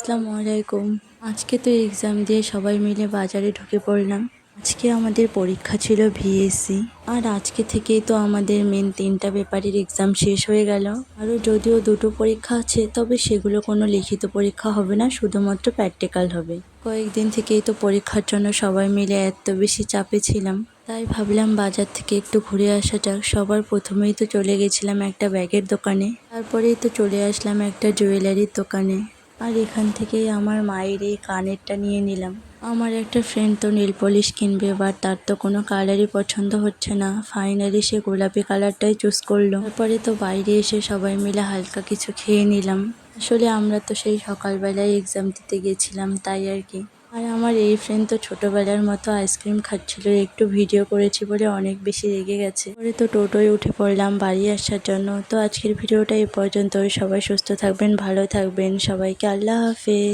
আসসালামু আলাইকুম। আজকে তো এক্সাম দিয়ে সবাই মিলে বাজারে ঢুকে পড়লাম। আজকে আমাদের পরীক্ষা ছিল ভিএসসি, আর আজকে থেকেই তো আমাদের মেন 3টা পেপারের এক্সাম শেষ হয়ে গেল। আরও যদিও 2টো পরীক্ষা আছে, তবে সেগুলো কোনো লিখিত পরীক্ষা হবে না, শুধুমাত্র প্র্যাকটিক্যাল হবে। কয়েকদিন থেকেই তো পরীক্ষার জন্য সবাই মিলে এত বেশি চাপে ছিলাম, তাই ভাবলাম বাজার থেকে একটু ঘুরে আসা যাক। সবার প্রথমেই তো চলে গেছিলাম একটা ব্যাগের দোকানে, তারপরেই তো চলে আসলাম একটা জুয়েলারির দোকানে। আর এখান থেকেই আমার মায়ের এই কানেরটা নিয়ে নিলাম। আমার একটা ফ্রেন্ড তো নেল পলিশ কিনবে, বাট তার তো কোনো কালারই পছন্দ হচ্ছে না। ফাইনালি সে গোলাপি কালারটাই চুজ করলো। তারপরে তো বাইরে এসে সবাই মিলে হালকা কিছু খেয়ে নিলাম। আসলে আমরা তো সেই সকালবেলায় এক্সাম দিতে গেছিলাম, তাই আর কি। আর আমার এই ফ্রেন্ড তো ছোটবেলার মতো আইসক্রিম খাচ্ছিল, একটু ভিডিও করেছি বলে অনেক বেশি রেগে গেছে। পরে তো টোটোয় উঠে পড়লাম বাড়ি আসার জন্য। তো আজকের ভিডিওটা এই পর্যন্ত। সবাই সুস্থ থাকবেন, ভালো থাকবেন। সবাইকে আল্লাহ হাফেজ।